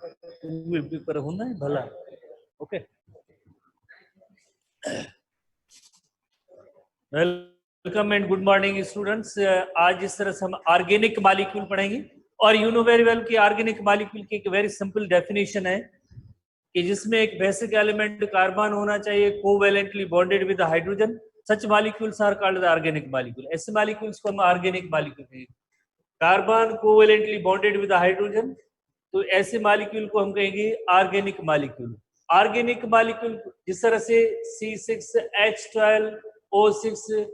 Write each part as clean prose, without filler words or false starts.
Paper होना है भला। Okay, welcome and good morning students. आज इस तरह से हम ऑर्गेनिक मॉलिक्यूल पढ़ेंगे और यू नो वेरी वेल कि ऑर्गेनिक मॉलिक्यूल की एक वेरी सिंपल डेफिनेशन है कि जिसमें एक बेसिक एलिमेंट कार्बन होना चाहिए covalently bonded with hydrogen. Such molecules are called organic molecule. ऐसे मॉलिक्यूल्स को हम ऑर्गेनिक मॉलिक्यूल कहेंगे। Carbon covalently bonded with hydrogen, तो ऐसे मॉलिक्यूल को हम कहेंगे ऑर्गेनिक मॉलिक्यूल। ऑर्गेनिक मॉलिक्यूल जिस तरह से C6H12O6,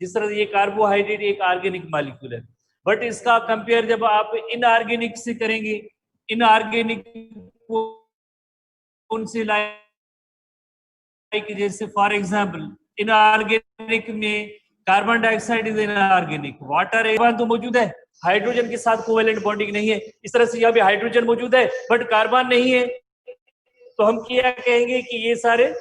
जिस तरह से ये कार्बोहाइड्रेट एक ऑर्गेनिक मॉलिक्यूल है, बट इसका कंपेयर जब आप इनऑर्गेनिक से करेंगे, इनऑर्गेनिक कौन से लाइक जैसे फॉर एग्जांपल इनऑर्गेनिक में carbon dioxide is inorganic, water carbon तो मौजूद है, हाइड्रोजन के साथ कोवैलेंट बॉन्डिंग नहीं है। इस तरह से यहाँ भी हाइड्रोजन मौजूद है बट कार्बन नहीं है, तो हम क्या कहेंगे कि ये सारे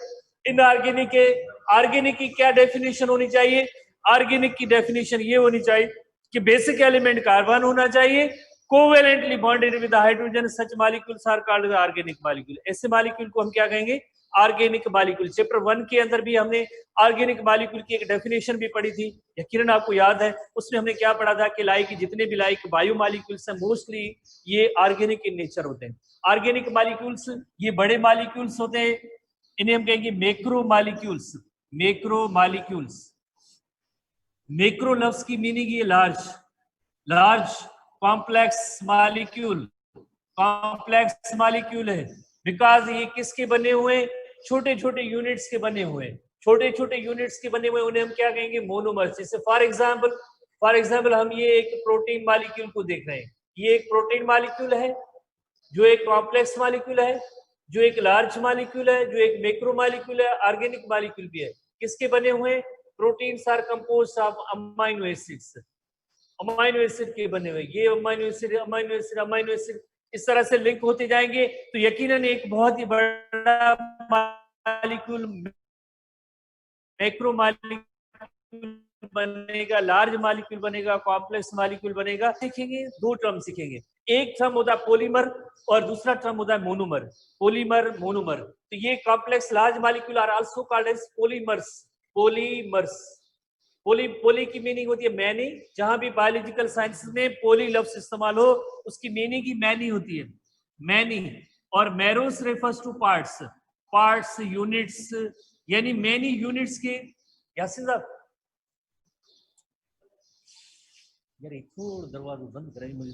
इनऑर्गेनिक है। ऑर्गेनिक की क्या डेफिनेशन होनी चाहिए? ऑर्गेनिक की डेफिनेशन ये होनी चाहिए कि बेसिक एलिमेंट कार्बन होना चाहिए, covalently bonded with hydrogen, such molecules are called organic molecule. ऐसे मॉलिक्यूल को हम क्या कहेंगे? Organic molecule. चैप्टर 1 के अंदर भी हमने ऑर्गेनिक मॉलिक्यूल की एक डेफिनेशन भी पढ़ी थी, यकीनन आपको याद है। उसमें हमने क्या पढ़ा था कि लाइक जितने भी लाइक बायो मॉलिक्यूल्स हैं मोस्टली ये ऑर्गेनिक इन नेचर होते हैं। ऑर्गेनिक मॉलिक्यूल्स ये बड़े मॉलिक्यूल्स होते हैं, इन्हें हम कहेंगे macro molecules. Macro molecules, macro लफ्ज की मीनिंग ये large, large complex molecule, complex molecule है बिकॉज ये किसके बने हुए? छोटे छोटे यूनिट्स के बने हुए, छोटे छोटे यूनिट्स के बने हुए, उन्हें हम क्या कहेंगे? मोनोमर्स। जैसे फॉर एग्जांपल हम ये एक प्रोटीन मॉलिक्यूल को देख रहे हैं, ये एक प्रोटीन मॉलिक्यूल है जो एक कॉम्प्लेक्स मॉलिक्यूल है, जो एक लार्ज मॉलिक्यूल है, जो एक मैक्रो मॉलिक्यूल है, ऑर्गेनिक मॉलिक्यूल भी है। किसके बने हुए? Proteins are composed of amino acids, amino acid के बने हुए। ये amino acid, amino acid, amino acid इस तरह से लिंक होते जाएंगे, तो यकीनन एक बहुत ही बड़ा मॉलिक्यूल मैक्रो मॉलिक्यूल बनेगा, लार्ज मॉलिक्यूल बनेगा, कॉम्प्लेक्स मॉलिक्यूल बनेगा। सीखेंगे दो टर्म सीखेंगे, एक टर्म होता है पॉलीमर और दूसरा टर्म होता है मोनोमर। Polymer, monomer. तो ये complex large molecule are also called as polymers. Polymers, poly की मीनिंग होती है मैनी। जहां भी बायोलॉजिकल साइंस में पोली लफ्ज इस्तेमाल हो उसकी मीनिंग ही मैनी होती है, मैनी। और meros refers to parts, parts units, यानी मैनी यूनिट्स के। यासिन साहब यार एक थोड़ा दरवाजा बंद कराइए, मुझे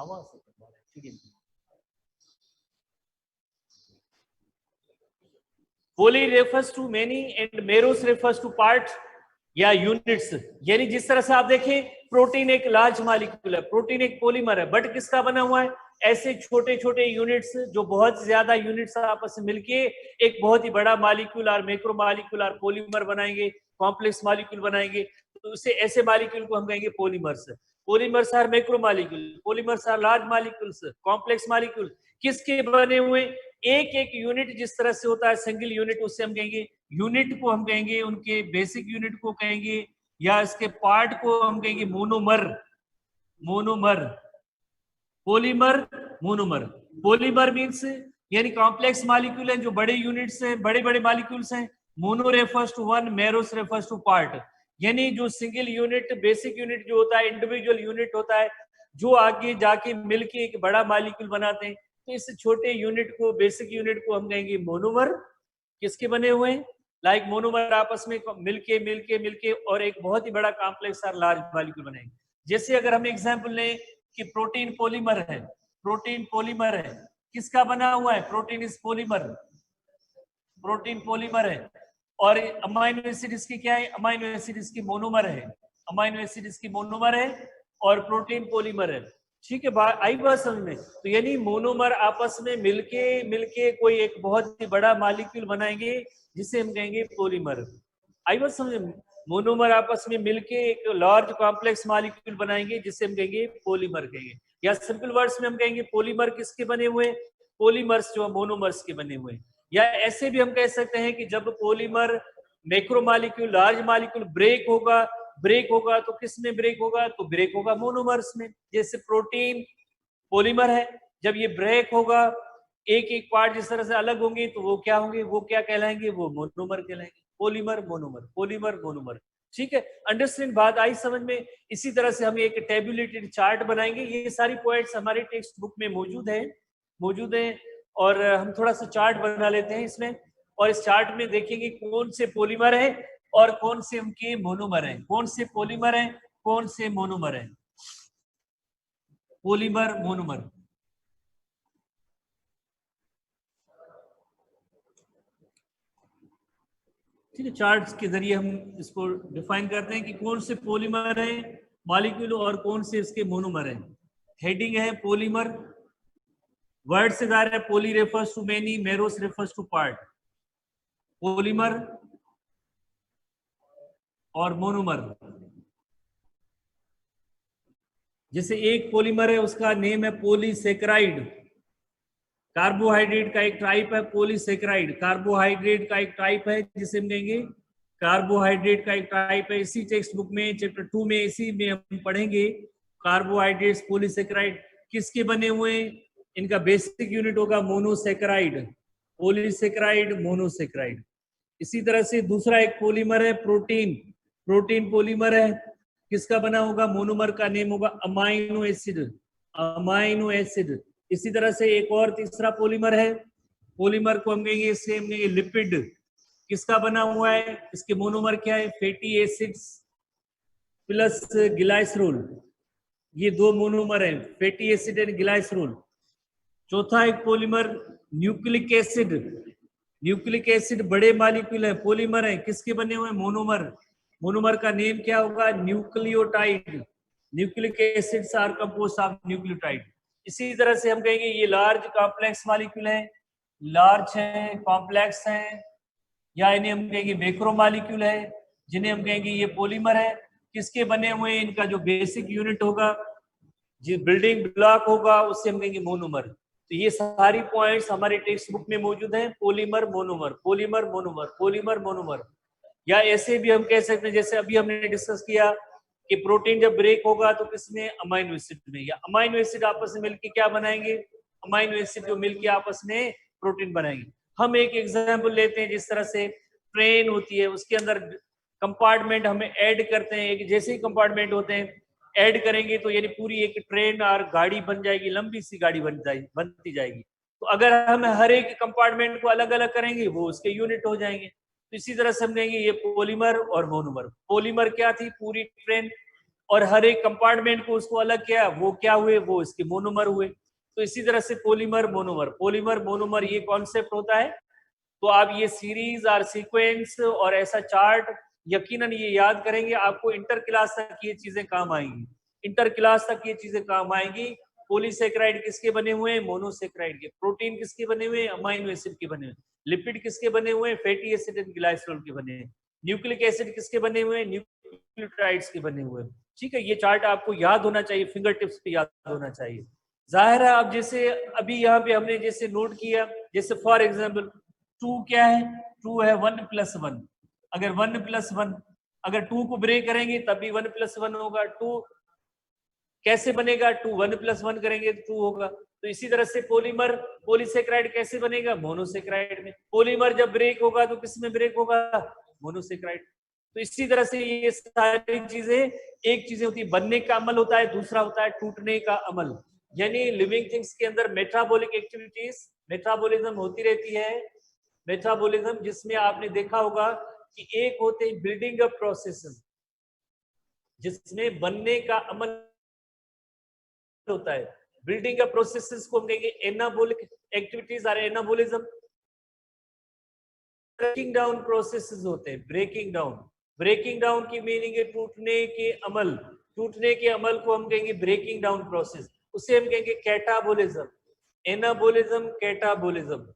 आवाज से। Poly refers to many and meros refers to part या यूनिट्स। यानी जिस तरह से आप देखें प्रोटीन एक लार्ज मॉलिक्यूल है, प्रोटीन एक पॉलीमर है, बट किसका बना हुआ है? ऐसे छोटे छोटे यूनिट्स, जो बहुत ज्यादा यूनिट्स आपस में मिलके एक बहुत ही बड़ा मॉलिक्यूल और मैक्रो मॉलिक्यूल और पॉलीमर बनाएंगे, कॉम्प्लेक्स मॉलिक्यूल बनाएंगे। तो उसे ऐसे मॉलिक्यूल को हम कहेंगे polymers. Polymers are macro molecule, polymers are large molecules, complex molecule. किसके बने हुए? एक एक यूनिट जिस तरह से होता है सिंगल यूनिट, उससे हम कहेंगे यूनिट को हम कहेंगे, उनके बेसिक यूनिट को कहेंगे, या इसके पार्ट को हम कहेंगे monomer. Monomer, polymer, monomer. Polymer means यानी कॉम्प्लेक्स मॉलिक्यूल है, जो बड़े यूनिट्स हैं, बड़े बड़े मॉलिक्यूल्स हैं। Mono refers to one, meros refers to part, यानी जो सिंगल यूनिट, बेसिक यूनिट जो होता है, इंडिविजुअल यूनिट होता है, जो आगे जाके मिलके एक बड़ा मॉलिक्यूल बनाते हैं। तो इस छोटे यूनिट को, बेसिक यूनिट को हम कहेंगे मोनोमर। किसके बने हुए हैं? लाइक मोनोमर आपस में मिलके मिलके मिलके और एक बहुत ही बड़ा कॉम्प्लेक्स और लार्ज मॉलिक्यूल बनाएंगे। जैसे अगर हम एग्जांपल लें कि प्रोटीन पॉलीमर है, प्रोटीन पॉलीमर है, किसका बना हुआ है? Protein is polymer, protein polymer है। और अमाइनो एसिड इसकी क्या है? अमाइनो एसिड इसकी मोनोमर है, अमाइनो एसिड इसकी मोनोमर है और प्रोटीन पॉलीमर है। ठीक है, आई बात समझ में? तो यानी मोनोमर आपस में मिलके मिलके कोई एक बहुत ही बड़ा मॉलिक्यूल बनाएंगे जिसे हम कहेंगे पॉलीमर। आई बात समझ में? मोनोमर आपस में मिलके एक लार्ज कॉम्प्लेक्स मॉलिक्यूल बनाएंगे जिसे हम कहेंगे पॉलीमर कहेंगे। या सिंपल वर्ड्स में हम कहेंगे पॉलीमर किसके बने हुए? पॉलीमर्स जो मोनोमर्स के बने हुए। या ऐसे भी हम कह सकते हैं कि जब polymer macro molecule, large molecule break होगा, ब्रेक होगा तो किस में ब्रेक होगा? तो ब्रेक होगा मोनोमर्स में। जैसे प्रोटीन पॉलीमर है, जब ये ब्रेक होगा, एक एक पार्ट जिस तरह से अलग होंगे तो वो क्या होंगे, वो क्या कहलाएंगे, वो मोनोमर कहलाएंगे, पॉलीमर मोनोमर, पॉलीमर मोनोमर। ठीक है, अंडरस्टैंड, बात आई समझ में। इसी तरह से हम एक टेबुलेटेड चार्ट बनाएंगे, ये सारी पॉइंट्स हमारे टेक्स्ट बुक में मौजूद है। और हम थोड़ा सा चार्ट बना लेते हैं इसमें, और इस चार्ट में देखेंगे कौन से पॉलीमर है और कौन से उनके मोनोमर हैं, कौन से पॉलीमर हैं, कौन से मोनोमर हैं, पॉलीमर मोनोमर। ठीक है, चार्ट्स के जरिए हम इसको डिफाइन करते हैं कि कौन से पॉलीमर हैं मॉलिक्यूल और कौन से इसके मोनोमर हैं। हेडिंग है पॉलीमर, वर्ड से जा रहा है, poly refers to many, meros refers to part. Polymer और मोनोमर, जैसे एक पॉलीमर है उसका नेम है पॉलीसेकेराइड, कार्बोहाइड्रेट का एक टाइप है पॉलीसेकेराइड, कार्बोहाइड्रेट का एक टाइप है जिसे हम कहेंगे, कार्बोहाइड्रेट का एक टाइप है। इसी टेक्स्ट बुक में चैप्टर 2 में इसी में हम पढ़ेंगे कार्बोहाइड्रेट्स, पॉलीसेकेराइड किसके बने हुए हैं, इनका बेसिक यूनिट होगा मोनोसेकेराइड, पॉलीसेकेराइड मोनोसेकेराइड। इसी तरह से दूसरा एक पॉलीमर है प्रोटीन, प्रोटीन पॉलीमर है, किसका बना होगा, मोनोमर का नेम होगा अमाइनो एसिड, अमाइनो एसिड। इसी तरह से एक और तीसरा पॉलीमर है, पॉलीमर को हम कहेंगे, इससे हम कहेंगे लिपिड, किसका बना हुआ है, इसके मोनोमर क्या है, फैटी एसिड्स प्लस ग्लाइसरोल, ये दो मोनोमर हैं, फैटी एसिड एंड ग्लाइसरोल। चौथा एक polymer nucleic acid, nucleic acid बड़े मॉलिक्यूल है, पॉलीमर है, किसके बने हुए, मोनोमर, मोनोमर का नेम क्या होगा, nucleotide, nucleic acids are composed of nucleotide. इसी तरह से हम कहेंगे ये लार्ज कॉम्प्लेक्स मॉलिक्यूल है, लार्ज है, कॉम्प्लेक्स है, या इन्हें हम कहेंगे मैक्रो मॉलिक्यूल है, जिन्हें हम कहेंगे ये पॉलीमर है, किसके बने हुए हैं, इनका जो बेसिक यूनिट होगा, जो बिल्डिंग ब्लॉक होगा, उससे हम कहेंगे मोनोमर। तो ये सारी पॉइंट्स हमारे टेक्स्ट बुक में मौजूद हैं, polymer monomer, polymer monomer, polymer monomer. या ऐसे भी हम कह सकते हैं, जैसे अभी हमने डिस्कस किया कि प्रोटीन जब ब्रेक होगा तो किसमें, अमाइनो एसिड में, या अमाइनो एसिड आपस में मिलकर क्या बनाएंगे, अमाइनो एसिड जो मिलकर आपस में प्रोटीन बनाएंगे। हम एक एग्जाम्पल लेते हैं, जिस तरह से ट्रेन होती है, उसके अंदर कंपार्टमेंट हमें ऐड करते हैं, एक जैसे ही कंपार्टमेंट होते हैं ऐड करेंगे तो यानी पूरी एक ट्रेन और गाड़ी बन जाएगी, लंबी सी गाड़ी बनती जाएगी। तो अगर हम हर एक कंपार्टमेंट को अलग अलग करेंगे वो उसके यूनिट हो जाएंगे। तो इसी तरह समझेंगे ये पॉलीमर और मोनोमर। पॉलीमर क्या थी, पूरी ट्रेन, और हर एक कंपार्टमेंट को उसको अलग किया, वो क्या हुए, वो इसके मोनोमर हुए। तो इसी तरह से पॉलीमर मोनोमर, पॉलीमर मोनोमर ये कॉन्सेप्ट होता है। तो आप ये सीरीज और सीक्वेंस और ऐसा चार्ट यकीनन ये याद करेंगे, आपको इंटर क्लास तक ये चीजें काम आएंगी, इंटर क्लास तक ये चीजें काम आएंगी। पॉलीसेकेराइड किसके बने हुए हैं, मोनोसेकेराइड के। प्रोटीन किसके बने हुए हैं, अमाइनो एसिड के बने हुए। लिपिड किसके बने हुए हैं, फैटी एसिड एंड ग्लाइसरोल के बने हैं। न्यूक्लिक एसिड किसके बने हुए हैं, न्यूक्लियोटाइड्स के बने हुए हैं। ठीक है, ये चार्ट आपको याद होना चाहिए, फिंगर टिप्स पे याद होना चाहिए। जाहिर है, अब जैसे अभी यहाँ पे हमने जैसे नोट किया, जैसे फॉर एग्जाम्पल 2 क्या है, 2 है 1+1। अगर 1+1, अगर 2 को ब्रेक करेंगे तब भी 1+1 होगा। 2 कैसे बनेगा, 2 1+1 करेंगे तो 2 होगा। तो इसी तरह से पॉलीमर, पॉलीसेकेराइड कैसे बनेगा, मोनोसेकेराइड में। पॉलीमर जब ब्रेक होगा तो किस में ब्रेक होगा, मोनोसेकेराइड। तो इसी तरह से ये सारी चीजें, एक चीजें होती है बनने का अमल होता है, दूसरा होता है टूटने का अमल। यानी लिविंग थिंग्स के अंदर मेटाबॉलिक एक्टिविटीज, मेटाबॉलिज्म होती रहती है। मेटाबॉलिज्म जिसमें आपने देखा होगा कि एक होते हैं बिल्डिंग अप प्रोसेस, जिसमें बनने का अमल होता है। बिल्डिंग अप प्रोसेसेस को हम कहेंगे एनाबॉलिक एक्टिविटीज और एनाबॉलिज्म। ब्रेकिंग डाउन प्रोसेसेस होते हैं, ब्रेकिंग डाउन। ब्रेकिंग डाउन की मीनिंग है टूटने के अमल, टूटने के अमल को हम कहेंगे ब्रेकिंग डाउन प्रोसेस, उसे हम कहेंगे कैटाबॉलिज्म। Anabolism, catabolism.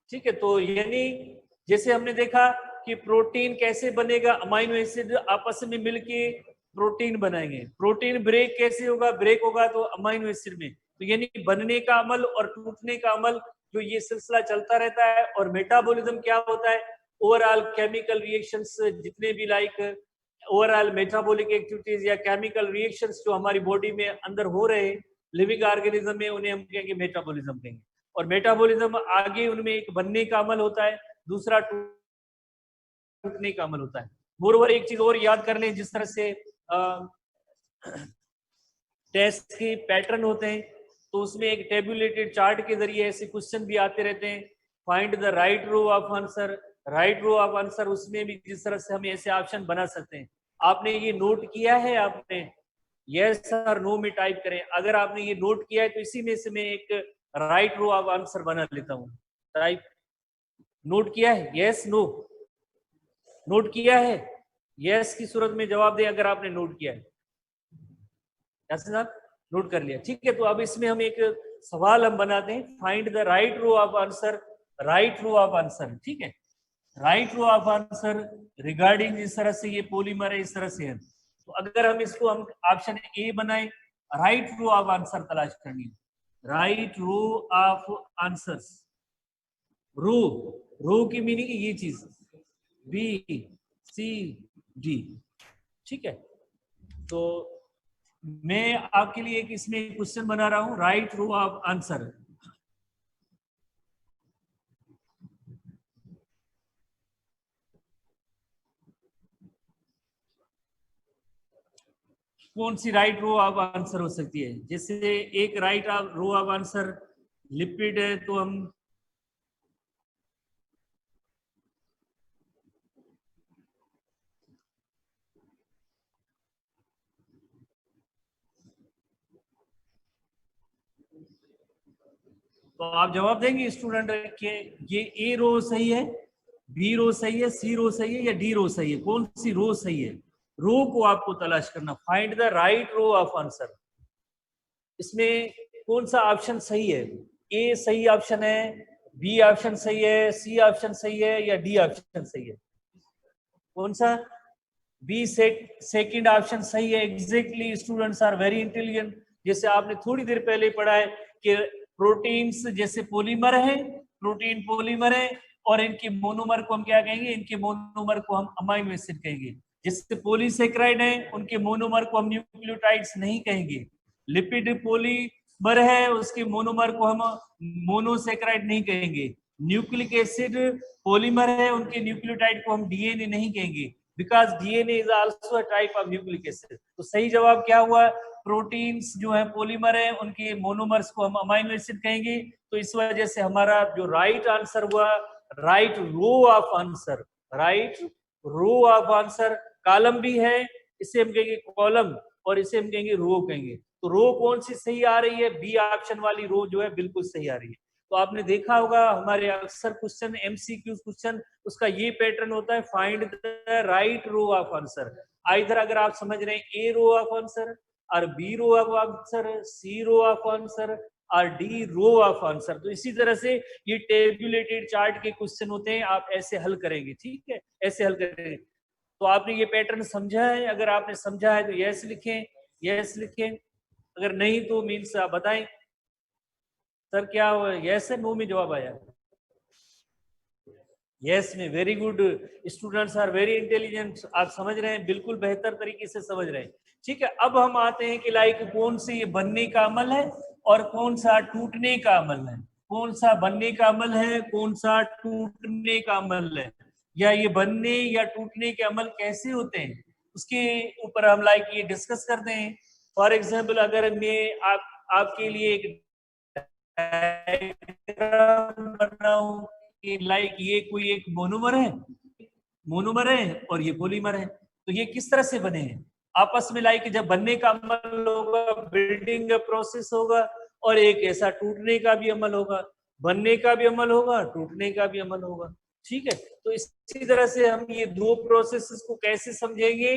ठीक है, तो यानी जैसे हमने देखा कि प्रोटीन कैसे बनेगा, अमाइनो एसिड आपस में मिलके प्रोटीन बनाएंगे। प्रोटीन ब्रेक कैसे होगा, ब्रेक होगा तो अमाइनो एसिड में। तो यानी बनने का अमल और टूटने का अमल, जो ये सिलसिला चलता रहता है। और मेटाबॉलिज्म क्या होता है, ओवरऑल केमिकल रिएक्शंस, जितने भी लाइक ओवरऑल मेटाबॉलिक एक्टिविटीज या केमिकल रिएक्शंस जो हमारी बॉडी में अंदर हो रहे हैं, लिविंग ऑर्गेनिज्म में उन्हें हम कहेंगे मेटाबॉलिज्म कहेंगे। और मेटाबॉलिज्म आगे उनमें एक बनने का अमल होता है, दूसरा टूटने का अमल होता है। मोरओवर एक चीज और याद कर लें, जिस तरह से टेस्ट के पैटर्न होते हैं, तो उसमें एक टेबुलेटेड चार्ट के जरिए ऐसे क्वेश्चन भी आते रहते हैं। Find the right row of answer, right row of answer, उसमें भी जिस तरह से हम ऐसे ऑप्शन बना सकते हैं। आपने ये नोट किया है? आपने यस और नो में टाइप करें। अगर आपने ये नोट किया है तो इसी में से मैं एक राइट रो ऑफ आंसर बना लेता हूं। टाइप, नोट किया है? यस नो, नोट किया है? यस की सूरत में जवाब दें अगर आपने नोट किया है। साहब नोट कर लिया, ठीक है। तो अब इसमें हम एक सवाल हम बनाते हैं, find the right row of answer, right row of answer, ठीक है। Right row of answer regarding, इस तरह से ये पॉलीमर है, इस तरह से है। तो अगर हम इसको हम ऑप्शन ए बनाए, राइट रो ऑफ आंसर तलाश करनी है, राइट रो ऑफ आंसर्स। रो, रो की मीनिंग ये चीज, बी सी डी, ठीक है। तो मैं आपके लिए एक इसमें क्वेश्चन बना रहा हूं, राइट रो ऑफ आंसर। कौन सी राइट रो ऑफ आंसर हो सकती है? जैसे एक right row of answer lipid है, तो हम तो आप जवाब देंगे स्टूडेंट के ये ए रो सही है, बी रो सही है, सी रो सही है या डी रो सही है? कौन सी रो सही है? रो को आपको तलाश करना, find the right row of answer. इसमें कौन सा ऑप्शन सही है? ए सही ऑप्शन है, बी ऑप्शन सही है, सी ऑप्शन सही है या डी ऑप्शन सही है? कौन सा? बी सेकंड ऑप्शन सही है। Exactly, students are very intelligent. जैसे आपने थोड़ी देर पहले पढ़ा है कि प्रोटीन्स जैसे पॉलीमर है, प्रोटीन पॉलीमर है, और इनके मोनोमर को हम क्या कहेंगे? इनके मोनोमर को हम अमाइनो एसिड कहेंगे। जैसे पॉलीसेकेराइड है, उनके मोनोमर को हम न्यूक्लियोटाइड्स नहीं कहेंगे। लिपिड पॉलीमर है, उसके मोनोमर को हम मोनोसेकेराइड नहीं कहेंगे। न्यूक्लिक एसिड पॉलीमर है, उनके न्यूक्लियोटाइड को हम डीएनए नहीं कहेंगे, because DNA is also a type of nucleic acid. तो सही जवाब क्या हुआ? प्रोटीन्स जो है पॉलीमर है, उनके मोनोमर्स को हम अमाइनो एसिड कहेंगे। तो इस वजह से हमारा जो राइट आंसर हुआ, right row of answer, right row of answer. Column भी है, इसे हम कहेंगे कॉलम, और इसे हम कहेंगे रो कहेंगे। तो रो कौन सी सही आ रही है? बी ऑप्शन वाली रो जो है बिल्कुल सही आ रही है। तो आपने देखा होगा हमारे अक्सर क्वेश्चन, एमसीक्यू क्वेश्चन, उसका ये पैटर्न होता है, find the right row of answer. इधर अगर आप समझ रहे हैं ए रो ऑफ आंसर, और B row of answer, C row of answer, और डी रो ऑफ आंसर। तो इसी तरह से ये टेबुलेटेड चार्ट के क्वेश्चन होते हैं, आप ऐसे हल करेंगे, ठीक है, ऐसे हल करेंगे। तो आपने ये पैटर्न समझा है? अगर आपने समझा है तो यस लिखें, यस लिखें। अगर नहीं तो मीन्स आप बताएं सर क्या यस है नो में जवाब आया? यस में, very good. Students are very intelligent. आप समझ रहे हैं, बिल्कुल बेहतर तरीके से समझ रहे हैं, ठीक है। अब हम आते हैं कि लाइक कौन से ये बनने का अमल है और कौन सा टूटने का अमल है। कौन सा बनने का अमल है, कौन सा टूटने का अमल है, या ये बनने या टूटने के अमल कैसे होते हैं, उसके ऊपर हम लाइक ये डिस्कस करते हैं। फॉर एग्जाम्पल, अगर मैं आपके लिए एक बनाऊं कि लाइक ये कोई एक मोनोमर है, मोनोमर है और ये पॉलीमर है, तो ये किस तरह से बने हैं आपस में? लाइक जब बनने का अमल होगा, बिल्डिंग प्रोसेस होगा, और एक ऐसा टूटने का भी अमल होगा। बनने का भी अमल होगा, टूटने का भी अमल होगा, ठीक है। तो इसी तरह से हम ये दो प्रोसेसेस को कैसे समझेंगे,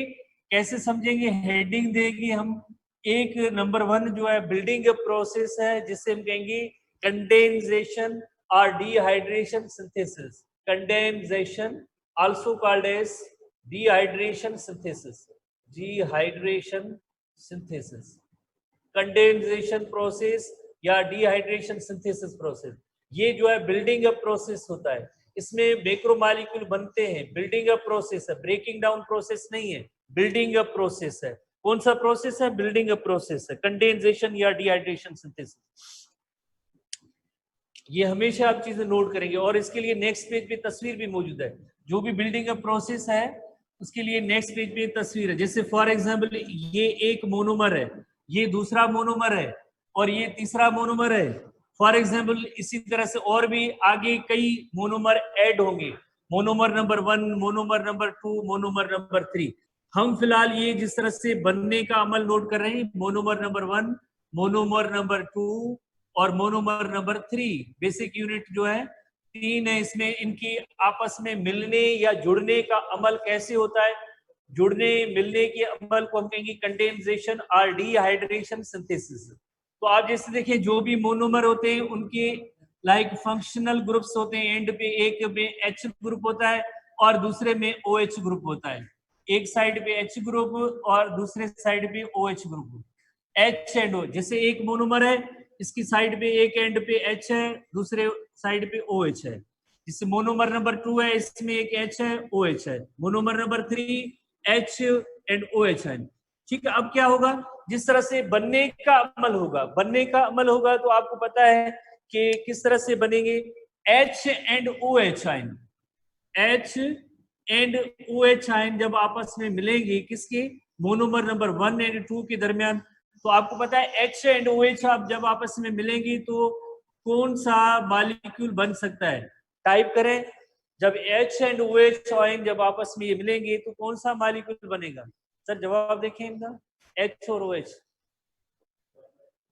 कैसे समझेंगे? हेडिंग देगी हम। एक नंबर 1 जो है बिल्डिंग प्रोसेस है, जिसे हम कहेंगे कंडेंसेशन और dehydration synthesis. Condensation also called as dehydration synthesis, dehydration synthesis, condensation process या डिहाइड्रेशन सिंथेसिस प्रोसेस, ये जो है बिल्डिंग अप प्रोसेस होता है। इसमें मैक्रोमॉलिक्यूल बनते हैं, बिल्डिंग अप प्रोसेस है, ब्रेकिंग डाउन प्रोसेस नहीं है, बिल्डिंग अप प्रोसेस है। कौन सा प्रोसेस है? बिल्डिंग अप प्रोसेस है, कंडेंसेशन या डिहाइड्रेशन सिंथेसिस। ये हमेशा आप चीजें नोट करेंगे। और इसके लिए नेक्स्ट पेज पे तस्वीर भी मौजूद है, जो भी बिल्डिंग अप प्रोसेस है उसके लिए नेक्स्ट पेज पे तस्वीर है। जैसे फॉर एग्जांपल ये एक मोनोमर है, ये दूसरा मोनोमर है, और ये तीसरा मोनोमर है। फॉर एग्जांपल इसी तरह से और भी आगे कई मोनोमर ऐड होंगे, monomer number 1, monomer number 2, monomer number 3। हम फिलहाल ये जिस तरह से बनने का अमल नोट कर रहे हैं, मोनोमर नंबर 1, मोनोमर नंबर 2 और मोनोमर नंबर 3, बेसिक यूनिट जो है 3 है, इसमें इनकी आपस में मिलने या जुड़ने का अमल कैसे होता है? जुड़ने मिलने के अमल को हम कहेंगे कंडेंसेशन और डिहाइड्रेशन सिंथेसिस। तो आप जैसे देखिए जो भी मोनोमर होते हैं उनके लाइक फंक्शनल ग्रुप्स होते हैं, एंड पे एक में H ग्रुप होता है और दूसरे में OH ग्रुप होता है। एक साइड पे H ग्रुप और दूसरे साइड पे OH group. H and O, जैसे एक मोनोमर है, इसकी साइड पे एक एंड पे H है, दूसरे साइड पे OH है। जिससे मोनोमर नंबर 2 है, इसमें एक H है, OH है। Monomer number 3 H and OH है। ठीक है, अब क्या होगा? जिस तरह से बनने का अमल होगा, बनने का अमल होगा तो आपको पता है कि किस तरह से बनेंगे। H and OH ion, H and OH ion जब आपस में मिलेंगे किसके? मोनोमर नंबर 1 एंड 2 के दरमियान। तो आपको पता है H एंड OH आप जब आपस में मिलेंगे तो कौन सा मॉलिक्यूल बन सकता है? टाइप करें, जब H एंड OH आयन जब आपस में ये मिलेंगे तो कौन सा मॉलिक्यूल बनेगा? सर जवाब देखें इनका, H और OH।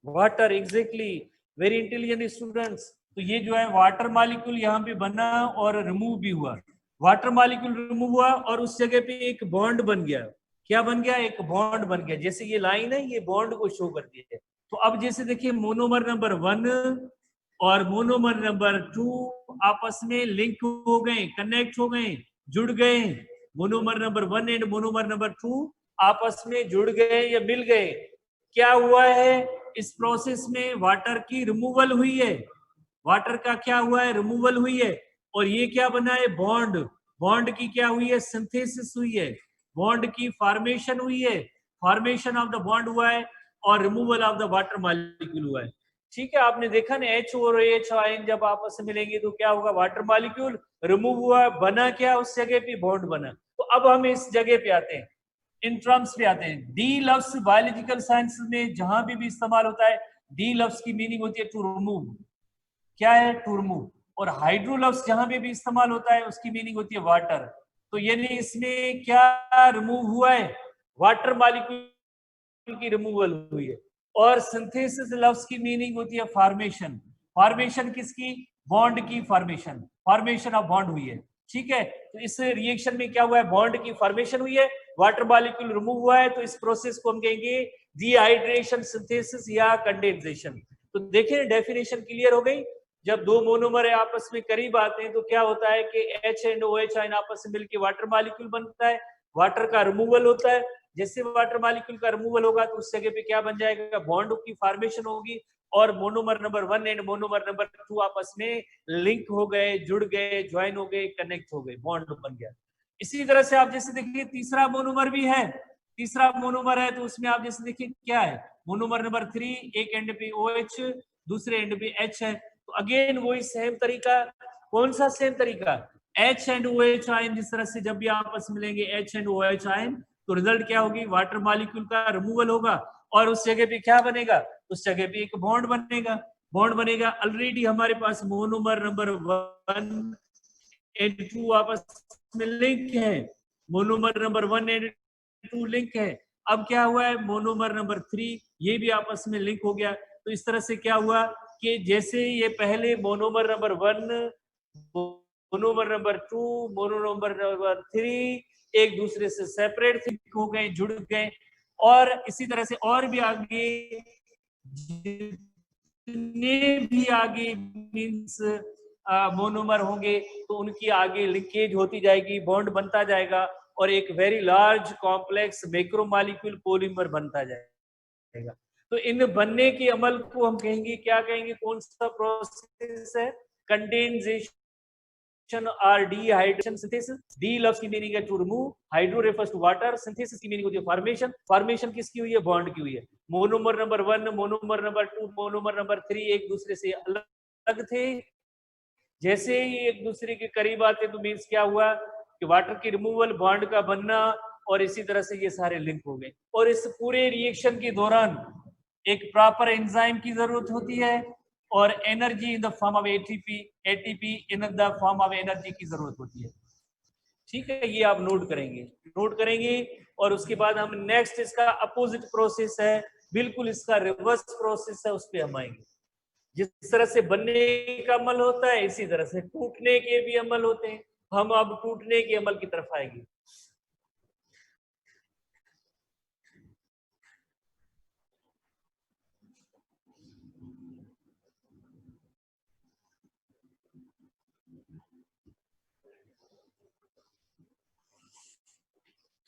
Water, exactly, very intelligent students. तो ये जो है वाटर मॉलिक्यूल यहाँ पे बना और रिमूव भी हुआ। वाटर मॉलिक्यूल रिमूव हुआ और उस जगह पे एक बॉन्ड बन गया। क्या बन गया? एक बॉन्ड बन गया। जैसे ये लाइन है, ये बॉन्ड को शो करती है। तो अब जैसे देखिए मोनोमर नंबर 1 और मोनोमर नंबर 2 आपस में लिंक हो गए, कनेक्ट हो गए, जुड़ गए। Monomer number 1 and monomer number 2 आपस में जुड़ गए या मिल गए। क्या हुआ है? इस प्रोसेस में वाटर की रिमूवल हुई है। वाटर का क्या हुआ है? रिमूवल हुई है। और ये क्या बना है? बॉन्ड। बॉन्ड की क्या हुई है? सिंथेसिस हुई है। बॉन्ड की फॉर्मेशन हुई है। फॉर्मेशन ऑफ द बॉन्ड हुआ है और removal of the water molecule हुआ है। ठीक है, आपने देखा ना H और OH आयन जब आपस में मिलेंगे तो क्या होगा? वाटर मॉलिक्यूल रिमूव हुआ, बना क्या? उस जगह पे बॉन्ड बना। तो अब हम इस जगह पे आते हैं, इन टर्म्स पे आते हैं। डी लफ्ज बायोलॉजिकल साइंस में जहां भी इस्तेमाल होता है, डी लफ्ज की मीनिंग होती है टू रिमूव। क्या है? To remove. और हाइड्रो लफ्ज जहां भी इस्तेमाल होता है उसकी मीनिंग होती है वाटर। तो यानी इसमें क्या रिमूव हुआ है? वाटर मॉलिक्यूल की रिमूवल हुई है। और सिंथेसिस लफ्ज की मीनिंग होती है फॉर्मेशन। फॉर्मेशन किसकी? बॉन्ड की फॉर्मेशन, फॉर्मेशन ऑफ बॉन्ड हुई है। ठीक है, तो इस रिएक्शन में क्या हुआ है? बॉन्ड की फॉर्मेशन हुई है, वाटर मॉलिक्यूल रिमूव हुआ है। तो इस प्रोसेस को हम कहेंगे डिहाइड्रेशन सिंथेसिस या कंडेंसेशन। तो देखिए डेफिनेशन क्लियर हो गई। जब दो मोनोमर आपस में करीब आते हैं तो क्या होता है कि H एंड OH आयन आपस में मिलकर वाटर मॉलिक्यूल बनता है। वाटर का रिमूवल होता है। जैसे वाटर मॉलिक्यूल का रिमूवल होगा तो उस जगह पे क्या बन जाएगा? बॉन्ड की फॉर्मेशन होगी और monomer number 1 and monomer number 2 आपस में लिंक हो गए, जुड़ गए, ज्वाइन हो गए, कनेक्ट हो गए, बॉन्ड बन गया। इसी तरह से आप जैसे देखिए तीसरा मोनोमर भी है। तीसरा मोनोमर है तो उसमें आप जैसे देखिए क्या है? मोनोमर नंबर 3, एक एंड पे OH, दूसरे एंड पे H है। तो अगेन वही सेम तरीका। कौन सा सेम तरीका? H एंड OH आयन जिस तरह से जब भी आपस में मिलेंगे H एंड OH आयन तो रिजल्ट क्या होगी? वाटर मॉलिक्यूल का रिमूवल होगा और उस जगह पे क्या बनेगा? उस जगह पे एक बॉन्ड बनेगा। बॉन्ड बनेगा। ऑलरेडी हमारे पास मोनोमर नंबर 1 एंड 2 आपस में लिंक है। मोनोमर नंबर 1 एंड 2 लिंक है। अब क्या हुआ है? मोनोमर नंबर 3 ये भी आपस में लिंक हो गया। तो इस तरह से क्या हुआ कि जैसे ये पहले monomer number 1, monomer number 2, monomer number 3 एक दूसरे से सेपरेट हो गए, जुड़ गए। और इसी तरह से और भी आगे जितने भी आगे मीन्स मोनोमर होंगे तो उनकी आगे लिंकेज होती जाएगी, बॉन्ड बनता जाएगा और एक very large complex macromolecule polymer बनता जाएगा। तो इन बनने के अमल को हम कहेंगे, क्या कहेंगे? कौन सा प्रोसेस है? कंडेंसेशन और डिहाइड्रेशन सिंथेसिस। डी लफ्ज की मीनिंग है to remove, hydro refers to water, synthesis की मीनिंग होती है फॉर्मेशन। फॉर्मेशन किसकी हुई है? बॉन्ड की हुई है। Monomer number 1, monomer number 2, monomer number 3 एक दूसरे से अलग थे। जैसे ही एक दूसरे के करीब आते तो मीन्स क्या हुआ कि वाटर की रिमूवल, बॉन्ड का बनना, और इसी तरह से ये सारे लिंक हो गए। और इस पूरे रिएक्शन के दौरान एक प्रॉपर एंजाइम की जरूरत होती है और energy in the form of ATP, ATP in the form of energy की जरूरत होती है। ठीक है, ये आप नोट करेंगे। और उसके बाद हम नेक्स्ट इसका अपोजिट प्रोसेस है, बिल्कुल इसका रिवर्स प्रोसेस है, उस पर हम आएंगे। जिस तरह से बनने का अमल होता है इसी तरह से टूटने के भी अमल होते हैं। हम अब टूटने के अमल की तरफ आएंगे।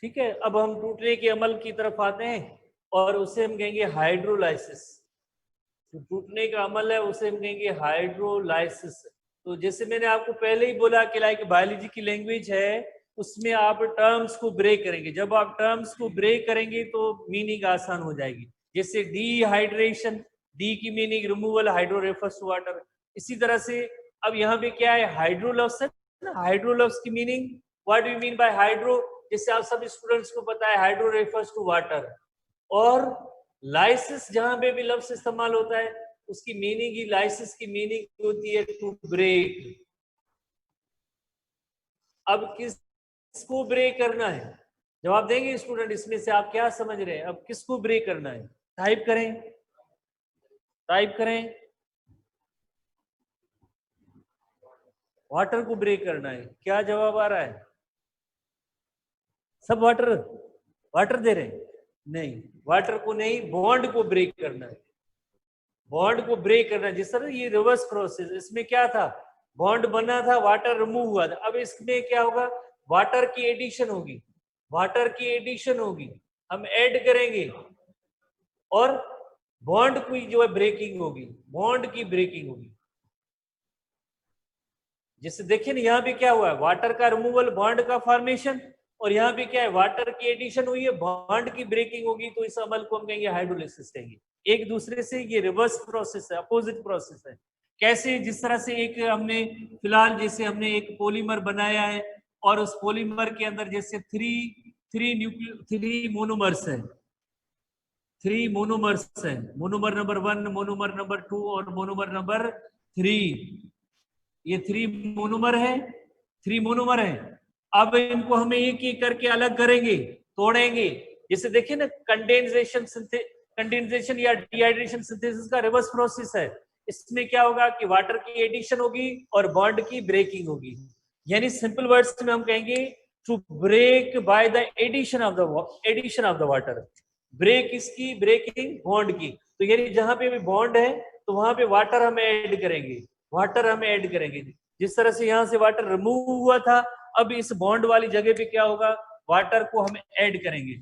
ठीक है, अब हम टूटने के अमल की तरफ आते हैं और उसे हम कहेंगे हाइड्रोलाइसिस। जो टूटने का अमल है उसे हम कहेंगे हाइड्रोलाइसिस। तो जैसे मैंने आपको पहले ही बोला कि लाइक बायोलॉजी की लैंग्वेज है, उसमें आप टर्म्स को ब्रेक करेंगे। जब आप टर्म्स को ब्रेक करेंगे तो मीनिंग आसान हो जाएगी। जैसे डिहाइड्रेशन, डी की meaning removal, hydro refers to water. इसी तरह से अब यहाँ पे क्या है? हाइड्रोलव्स है ना। हाइड्रोलव्स की meaning, what do you mean by hydro? जैसे आप सब स्टूडेंट्स को पता है हाइड्रो रेफर्स टू वाटर। और लाइसिस जहां पे भी लफ्ज इस्तेमाल होता है उसकी मीनिंग ही, लाइसिस की मीनिंग होती है टू ब्रेक। अब किसको ब्रेक करना है? जवाब देंगे स्टूडेंट, इसमें से आप क्या समझ रहे हैं? अब किसको ब्रेक करना है? टाइप करें। वाटर को ब्रेक करना है। क्या जवाब आ रहा है? सब वाटर दे रहे हैं? नहीं, वाटर को नहीं, बॉन्ड को ब्रेक करना है। बॉन्ड को ब्रेक करना है। जिस तरह ये रिवर्स प्रोसेस, इसमें क्या था? बॉन्ड बना था, वाटर रिमूव हुआ था। अब इसमें क्या होगा? वाटर की एडिशन होगी, हम ऐड करेंगे और बॉन्ड की जो है ब्रेकिंग होगी, बॉन्ड की ब्रेकिंग होगी। जैसे देखिए ना, यहाँ पे क्या हुआ है? वाटर का रिमूवल, बॉन्ड का फॉर्मेशन। और यहाँ पे क्या है? वाटर की एडिशन हुई है, बॉन्ड की ब्रेकिंग होगी। तो इस अमल को हम कहेंगे हाइड्रोलिसिस कहेंगे। एक दूसरे से ये रिवर्स प्रोसेस है, अपोजिट प्रोसेस है। कैसे? जिस तरह से एक हमने फिलहाल जैसे हमने एक पॉलीमर बनाया है और उस पॉलीमर के अंदर जैसे थ्री मोनोमर्स है, मोनोमर नंबर 1, मोनोमर नंबर 2 और मोनोमर नंबर 3। ये थ्री मोनोमर है। अब इनको हमें एक एक करके अलग करेंगे, तोड़ेंगे। जैसे देखिए ना, कंडेंसेशन या डिहाइड्रेशन सिंथेसिस का रिवर्स प्रोसेस है। इसमें क्या होगा कि वाटर की एडिशन होगी और बॉन्ड की ब्रेकिंग होगी। यानी सिंपल वर्ड्स में हम कहेंगे to break by the addition of the water. Break इसकी, ब्रेकिंग बॉन्ड की। तो यानी जहां पे भी बॉन्ड है तो वहां पे वाटर हम ऐड करेंगे। जिस तरह से यहाँ से वाटर रिमूव हुआ था, अब इस बॉन्ड वाली जगह पे क्या होगा? वाटर को हम ऐड करेंगे।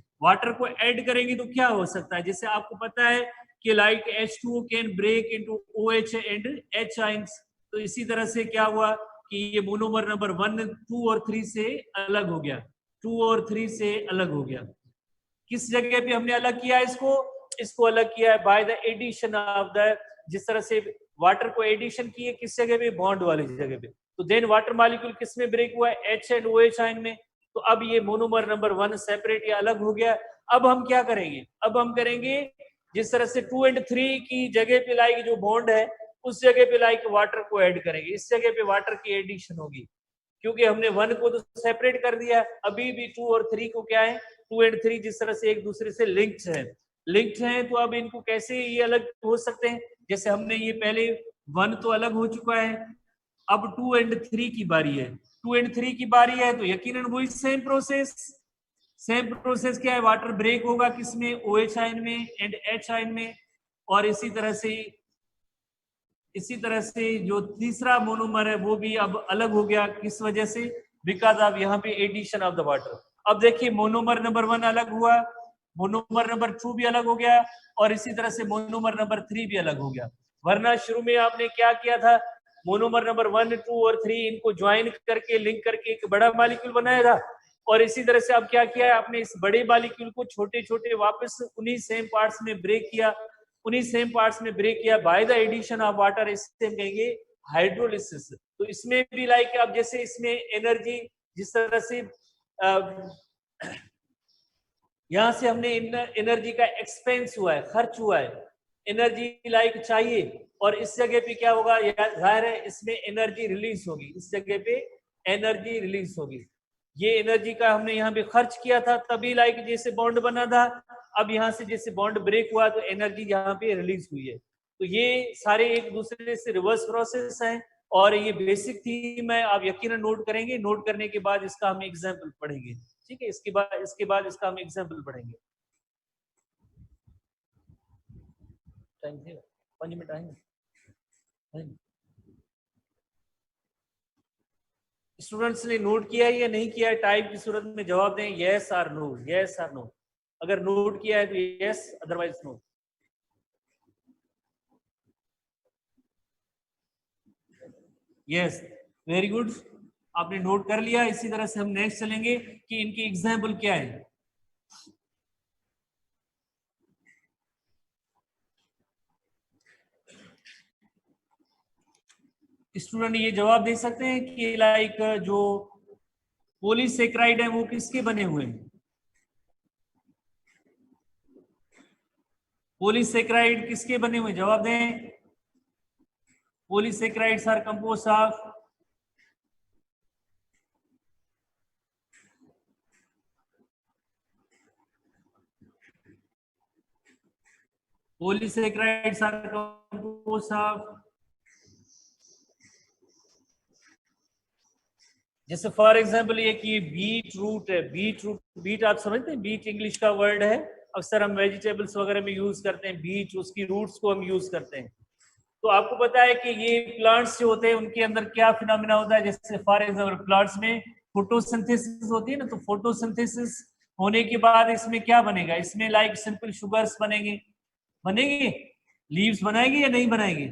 तो क्या हो सकता है? जैसे आपको पता है कि like H2O can break into OH and H ions. तो इसी तरह से क्या हुआ कि ये मोनोमर नंबर 1, 2 और 3 से अलग हो गया। किस जगह पे हमने अलग किया इसको अलग किया है by the addition of the, जिस तरह से वाटर को एडिशन किए किस जगह पे? बॉन्ड वाली जगह पे। तो देन वाटर मॉलिक्यूल किस में ब्रेक हुआ है? H एंड OH आयन में। तो अब ये मोनोमर नंबर 1 सेपरेट या अलग हो गया। अब हम क्या करेंगे? अब हम करेंगे जिस तरह से 2 एंड 3 की जगह पे लाइक जो बॉन्ड है उस जगह पे लाइक वाटर को ऐड करेंगे। इस जगह पे वाटर की एडिशन होगी, क्योंकि हमने 1 को तो सेपरेट कर दिया। अभी भी 2 और 3 को क्या है? 2 एंड 3 जिस तरह से एक दूसरे से लिंक्ड हैं, तो अब इनको कैसे ये अलग हो सकते हैं? जैसे हमने ये पहले 1 तो अलग हो चुका है, अब 2 एंड 3 की बारी है। तो यकीनन वही सेम प्रोसेस क्या है? वाटर ब्रेक होगा किसमें? OH आयन में एंड H आयन में। और इसी तरह से जो तीसरा मोनोमर है वो भी अब अलग हो गया। किस वजह से? बिकॉज ऑफ यहाँ पे एडिशन ऑफ द वाटर। अब देखिए, मोनोमर नंबर 1 अलग हुआ, मोनोमर नंबर 2 भी अलग हो गया और इसी तरह से मोनोमर नंबर 3 भी अलग हो गया। वरना शुरू में आपने क्या किया था मोनोमर नंबर 1, 2 और 3 इनको ज्वाइन करके लिंक करके एक बड़ा मॉलिक्यूल बनाया था। और इसी तरह से अब क्या किया है आपने, इस बड़े मॉलिक्यूल को छोटे छोटे वापस उन्हीं सेम पार्ट्स में ब्रेक किया, उन्हीं सेम पार्ट्स में ब्रेक किया by the addition of water, इससे हम कहेंगे हाइड्रोलिसिस। तो इसमें भी लाइक अब जैसे इसमें एनर्जी जिस तरह से यहां से हमने एनर्जी का एक्सपेंस हुआ है, खर्च हुआ है, एनर्जी लाइक चाहिए, और इस जगह पे क्या होगा, जाहिर है इसमें एनर्जी रिलीज होगी, इस जगह पे एनर्जी रिलीज होगी। ये एनर्जी का हमने यहाँ पे खर्च किया था, तभी लाइक जैसे बॉन्ड बना था। अब यहाँ से जैसे बॉन्ड ब्रेक हुआ तो एनर्जी यहाँ पे रिलीज हुई है। तो ये सारे एक दूसरे से रिवर्स प्रोसेस हैं, और ये बेसिक थीम है, आप यकीनन नोट करेंगे। नोट करने के बाद इसका हम एग्जाम्पल पढ़ेंगे, ठीक है। इसके बाद इसका हम एग्जाम्पल पढ़ेंगे। टाइम है 5 मिनट आएंगे। स्टूडेंट्स ने नोट किया है या नहीं किया है, टाइप की सूरत में जवाब दें, यस और नो, यस और नो। अगर नोट किया है तो yes, otherwise no. Yes, very good, आपने नोट कर लिया। इसी तरह से हम नेक्स्ट चलेंगे कि इनकी एग्जाम्पल क्या है। स्टूडेंट ये जवाब दे सकते हैं कि लाइक जो पॉलीसेक्राइड है वो किसके बने हुए हैं? पॉलीसेक्राइड किसके बने हुए, जवाब दें। Polysaccharides are composed of polysaccharides are composed of, जैसे फॉर एग्जांपल ये कि बीट रूट है, बीट रूट, बीट आप समझते हैं, बीट इंग्लिश का वर्ड है, अक्सर हम वेजिटेबल्स वगैरह में यूज करते हैं बीट, उसकी रूट्स को हम यूज करते हैं। तो आपको पता है कि ये प्लांट्स जो होते हैं उनके अंदर क्या फिनोमेना होता है, जैसे फॉर एग्जांपल प्लांट्स में फोटोसिंथेसिस होती है ना, तो फोटोसिंथेसिस होने के बाद इसमें क्या बनेगा, इसमें लाइक सिंपल शुगर्स बनेंगे, बनेगी, लीव्स बनाएगी या नहीं बनाएगी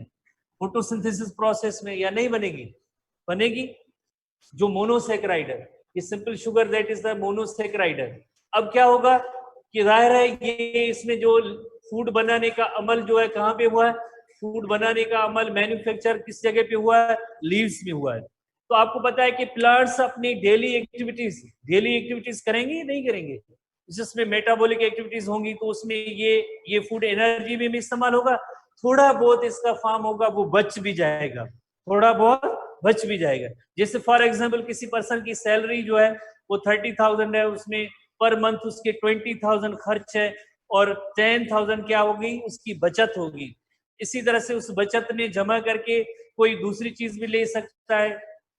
फोटोसिंथेसिस प्रोसेस में, या नहीं बनेगी, बनेगी। जो मोनोसेक्राइड है, ये simple sugar that is the monosaccharide है। अब क्या होगा कि जाहिर है ये इसमें जो फूड बनाने का अमल जो है कहाँ पे हुआ है, फूड बनाने का अमल मैन्युफैक्चर किस जगह पे हुआ है, लीव्स में हुआ है। तो आपको पता है कि प्लांट्स अपनी डेली एक्टिविटीज करेंगे नहीं करेंगे, जिसमें मेटाबॉलिक एक्टिविटीज होंगी तो उसमें ये फूड एनर्जी में भी इस्तेमाल होगा, थोड़ा बहुत इसका फार्म होगा वो बच भी जाएगा, थोड़ा बहुत बच भी जाएगा। जैसे फॉर एग्जांपल किसी पर्सन की सैलरी जो है वो 30,000 है, उसमें पर मंथ उसके 20,000 खर्च है और 10,000 क्या होगी, उसकी बचत होगी। इसी तरह से उस बचत में जमा करके कोई दूसरी चीज भी ले सकता है,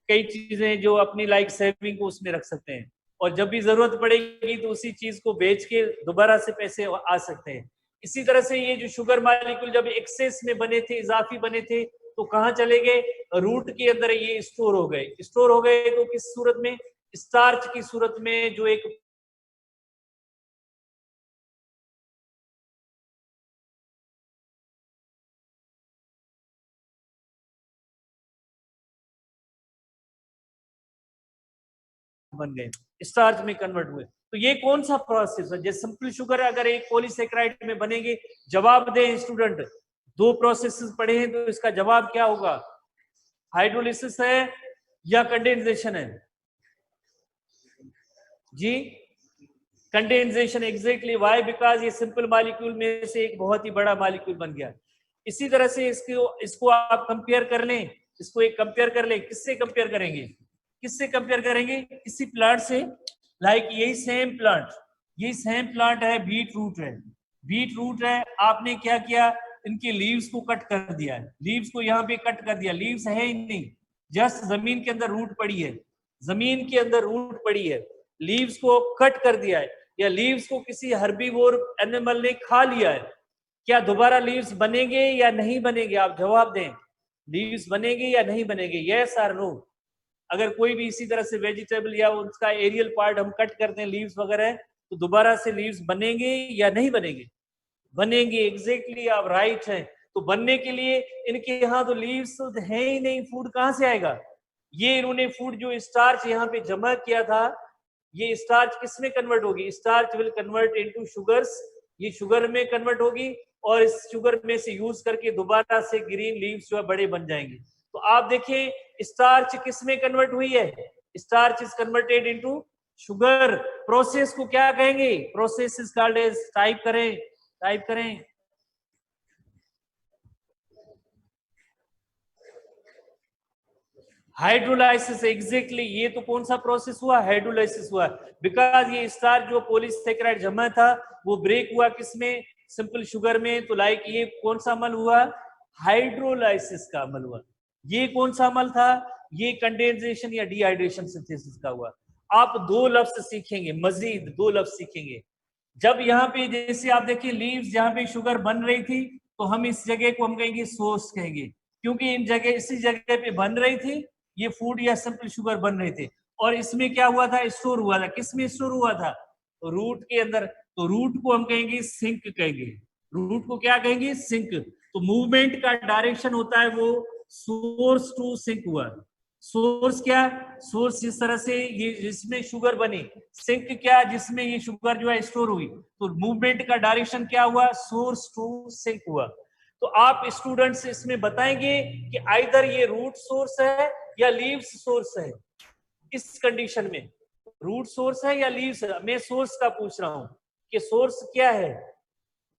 कई चीजें जो अपनी लाइक सेविंग को उसमें रख सकते हैं, और जब भी जरूरत पड़ेगी तो उसी चीज को बेच के दोबारा से पैसे आ सकते हैं। इसी तरह से ये जो शुगर मॉलिक्यूल जब एक्सेस में बने थे, इजाफी बने थे, तो कहाँ चले गए, रूट के अंदर ये स्टोर हो गए। स्टोर हो गए तो किस सूरत में, स्टार्च की सूरत में, जो एक बन गए, स्टार्च में कन्वर्ट हुए। तो ये कौन सा प्रोसेस है, जैसे सिंपल शुगर अगर एक पॉलीसेक्राइड में बनेंगे, जवाब दें स्टूडेंट, दो प्रोसेसेस पढ़े हैं तो इसका जवाब क्या होगा, हाइड्रोलिसिस है या कंडेंसेशन है जी, कंडेंसेशन, एग्जैक्टली, व्हाई, बिकॉज ये सिंपल मॉलिक्यूल में से एक बहुत ही बड़ा मॉलिक्यूल बन गया। इसी तरह से इसको आप कंपेयर कर लें, इसको एक कंपेयर कर लें, किससे कंपेयर करेंगे, किससे कंपेयर करेंगे, किसी प्लांट से, लाइक यही सेम प्लांट है, बीट रूट है, बीट रूट है, आपने क्या किया, इनके लीव्स को कट कर दिया है, लीव्स को यहाँ पे कट कर दिया, लीव्स है ही नहीं, जस्ट जमीन के अंदर रूट पड़ी है, जमीन के अंदर रूट पड़ी है, लीव्स को कट कर दिया है, या लीव्स को किसी हर्बीवोर एनिमल ने खा लिया है, क्या दोबारा लीव्स बनेंगे या नहीं बनेंगे, आप जवाब दें, लीव्स बनेंगे या नहीं बनेंगे, यस और नो। अगर कोई भी इसी तरह से वेजिटेबल या उसका एरियल पार्ट हम कट करते हैं, लीव्स वगैरह, तो दोबारा से लीव्स बनेंगे या नहीं बनेंगे, बनेंगे, एग्जैक्टली आप राइट हैं। तो बनने के लिए इनके यहाँ तो लीव्स तो है ही नहीं, फूड कहाँ से आएगा? ये इन्होंने फूड जो स्टार्च यहाँ पे जमा किया था, ये स्टार्च किस में कन्वर्ट होगी? Starch will convert into sugars, ये शुगर में कन्वर्ट होगी और इस शुगर में से यूज करके दोबारा से ग्रीन लीव्स जो है बड़े बन जाएंगे। तो आप देखिए स्टार्च किस में कन्वर्ट हुई है? Starch is converted into sugar. Process को क्या कहेंगे? Process is called as, type करें हाइड्रोलाइसिस। एग्जैक्टली, ये तो कौन सा प्रोसेस हुआ? हाइड्रोलाइसिस हुआ, बिकॉज ये स्टार्च जो पॉलीसेकेराइड जमा था वो ब्रेक हुआ किसमें? सिंपल शुगर में। तो लाइक ये कौन सा अमल हुआ? हाइड्रोलाइसिस का अमल हुआ। ये कौन सा अमल था? ये कंडेंसेशन या डिहाइड्रेशन सिंथेसिस का हुआ। आप दो लफ्ज सीखेंगे, मजीद दो लफ्ज सीखेंगे। जब यहाँ पे जैसे आप देखिए लीव्स जहाँ पे शुगर बन रही थी, तो हम इस जगह को हम कहेंगे सोर्स कहेंगे, क्योंकि इन जगह इसी जगह पे बन रही थी ये फूड या सिंपल शुगर बन रहे थे। और इसमें क्या हुआ था? स्टोर हुआ था। किस में स्टोर हुआ था? तो रूट के अंदर। तो रूट को हम कहेंगे सिंक कहेंगे। रूट को क्या कहेंगे? सिंक। तो मूवमेंट का डायरेक्शन होता है वो सोर्स टू सिंक हुआ। सोर्स क्या? सोर्स जिस तरह से ये जिसमें शुगर बनी, सिंक क्या? जिसमें ये शुगर जो है स्टोर हुई। तो मूवमेंट का डायरेक्शन क्या हुआ? सोर्स टू सिंक हुआ। तो आप स्टूडेंट्स इसमें बताएंगे कि आइदर ये रूट सोर्स है या लीव्स सोर्स है। इस कंडीशन में रूट सोर्स है या लीव्स है? मैं सोर्स का पूछ रहा हूं कि सोर्स क्या है,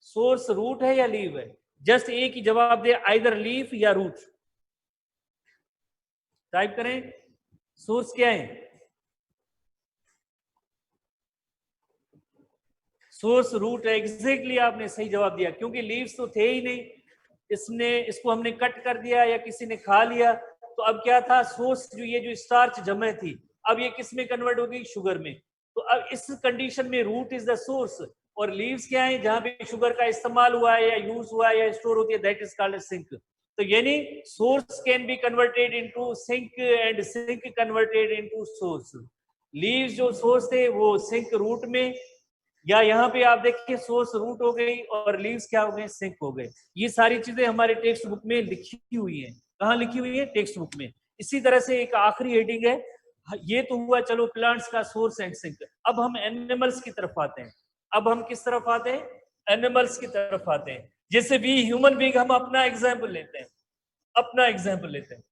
सोर्स रूट है या लीव है? जस्ट एक ही जवाब दे, आइदर लीफ या रूट। टाइप करें, सोर्स क्या है? सोर्स रूट है। एग्जैक्टली आपने सही जवाब दिया, क्योंकि लीव्स तो थे ही नहीं, इसको हमने कट कर दिया या किसी ने खा लिया। तो अब क्या था? सोर्स जो ये जो स्टार्च जमे थी, अब ये किस में कन्वर्ट हो गई? शुगर में। तो अब इस कंडीशन में रूट इज द सोर्स और लीव्स क्या है? जहां पे शुगर का इस्तेमाल हुआ है या यूज हुआ है या स्टोर होती है, दैट इज कॉल्ड सिंक। तो यानी source can be converted into sink and sink converted into source. Leaves जो सोर्स थे वो सिंक रूट में, या यहाँ पे आप देखिए सोर्स रूट हो गई और लीव्स क्या हो गए? सिंक हो गए। ये सारी चीजें हमारे टेक्स्ट बुक में लिखी हुई है। कहाँ लिखी हुई है? टेक्स्ट बुक में। इसी तरह से एक आखिरी हेडिंग है, ये तो हुआ चलो प्लांट्स का सोर्स एंड सिंक। अब हम एनिमल्स की तरफ आते हैं। अब हम किस तरफ आते हैं? एनिमल्स की तरफ आते हैं। जैसे वी ह्यूमन बीइंग, हम अपना एग्जाम्पल लेते हैं, अपना एग्जाम्पल लेते हैं।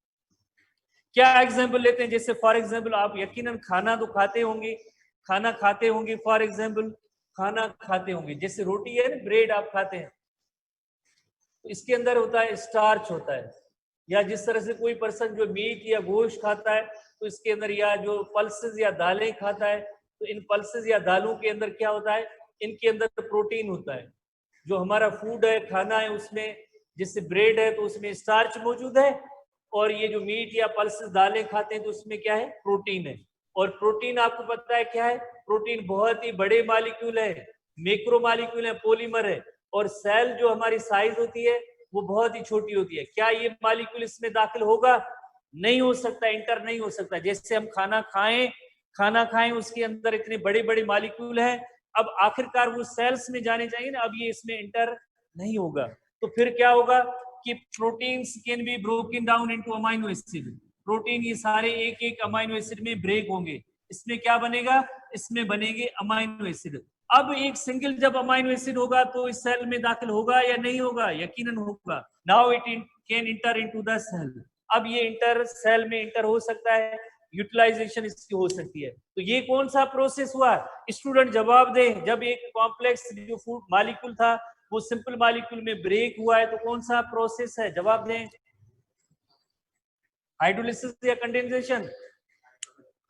क्या एग्जाम्पल लेते हैं? जैसे फॉर एग्जाम्पल आप यकीनन खाना तो खाते होंगे, खाना खाते होंगे, फॉर एग्जाम्पल खाना खाते होंगे, जैसे रोटी है ना, ब्रेड आप खाते हैं, तो इसके अंदर होता है स्टार्च होता है। या जिस तरह से कोई पर्सन जो मीट या गोश्त खाता है, तो इसके अंदर, या जो पल्सेस या दालें खाता है, तो इन पल्सेस या दालों के अंदर क्या होता है? इनके अंदर प्रोटीन होता है। जो हमारा फूड है, खाना है, उसमें जैसे ब्रेड है तो उसमें स्टार्च मौजूद है, और ये जो मीट या पल्सेस दालें खाते हैं तो उसमें क्या है? प्रोटीन है। और प्रोटीन आपको पता है क्या है? प्रोटीन बहुत ही बड़े मालिक्यूल है, मैक्रो मालिक्यूल है, पॉलीमर है। और सेल जो हमारी साइज होती है वो बहुत ही छोटी होती है। क्या ये मालिक्यूल इसमें दाखिल होगा? नहीं हो सकता, इंटर नहीं हो सकता। जैसे हम खाना खाएं उसके अंदर इतने बड़े बड़े मालिक्यूल हैं, अब आखिरकार वो सेल्स में जाने चाहिए ना, अब ये इसमें इंटर नहीं होगा। तो फिर क्या होगा कि proteins can be broken down into amino acid. Protein ये सारे एक एक अमाइनो एसिड में ब्रेक होंगे। इसमें क्या बनेगा? इसमें बनेंगे अमाइनो एसिड। अब एक सिंगल जब अमाइनो एसिड होगा तो इस सेल में दाखिल होगा या नहीं होगा? यकीनन होगा। Now it can enter into the cell. अब ये इंटर सेल में इंटर हो सकता है, यूटिलाइजेशन इसकी हो सकती है। तो ये कौन सा प्रोसेस हुआ? स्टूडेंट जवाब दें। जब एक कॉम्प्लेक्स जो फूड मॉलिक्यूल था वो सिंपल मॉलिक्यूल में ब्रेक हुआ है, तो कौन सा प्रोसेस है? जवाब दें। हाइड्रोलिसिस या कंडेंसेशन?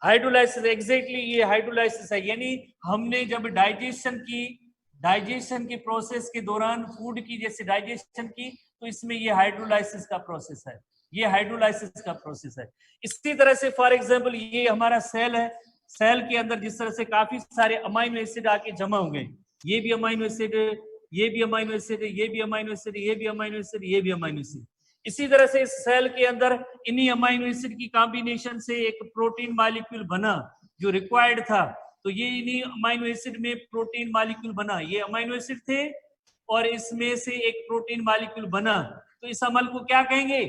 हाइड्रोलाइसिस। एग्जैक्टली ये हाइड्रोलाइसिस है। यानी हमने जब डाइजेशन की प्रोसेस के दौरान फूड की जैसे डाइजेशन की, तो इसमें ये हाइड्रोलाइसिस का प्रोसेस है, ये हाइड्रोलाइसिस का प्रोसेस है। इसी तरह से फॉर एग्जांपल ये हमारा सेल है, सेल के अंदर जिस तरह से काफी सारे अमाइनो एसिड आके जमा हो गए, ये भी अमाइनो एसिड, ये भी अमाइनो एसिड, ये भी अमाइनो एसिड, ये भी अमाइनो एसिड, ये भी अमाइनो एसिड। इसी तरह से इस सेल के अंदर इन्हीं अमाइनो एसिड की कॉम्बिनेशन से एक प्रोटीन मॉलिक्यूल बना जो रिक्वायर्ड था। तो ये इन्हीं अमाइनो एसिड में प्रोटीन मॉलिक्यूल बना, ये अमाइनो एसिड थे और इसमें से एक प्रोटीन मॉलिक्यूल बना, तो इस अमल को क्या कहेंगे?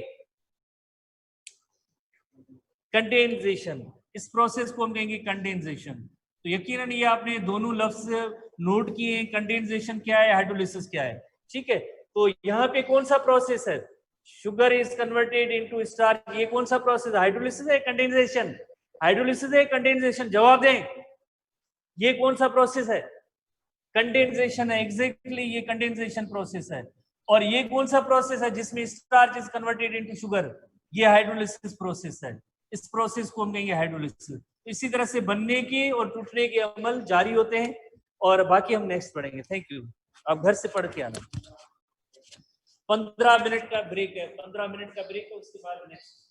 कंडेंसेशन। इस प्रोसेस को हम कहेंगे कंडेंसेशन। तो यकीनन ये आपने दोनों लफ्ज नोट किए, कंडेंसेशन क्या है, हाइड्रोलिसिस क्या है। ठीक है, तो यहाँ पे कौन सा प्रोसेस है? Sugar is converted into starch, ये कौन सा प्रोसेस? हाइड्रोलिसिस है कंडेंसेशन? हाइड्रोलिसिस है कंडेंसेशन? जवाब दें, ये कौन सा प्रोसेस है? कंडेंसेशन है, एग्जैक्टली ये कंडेंसेशन प्रोसेस है। और ये कौन सा प्रोसेस है जिसमें starch is converted into sugar? ये हाइड्रोलिसिस प्रोसेस है। इस प्रोसेस को हम कहेंगे हाइड्रोलिसिस। इसी तरह से बनने के और टूटने के अमल जारी होते हैं, और बाकी हम नेक्स्ट पढ़ेंगे। Thank you. आप घर से पढ़ के आना। 15 मिनट का ब्रेक है, 15 मिनट का ब्रेक है, उसके बाद नेक्स्ट।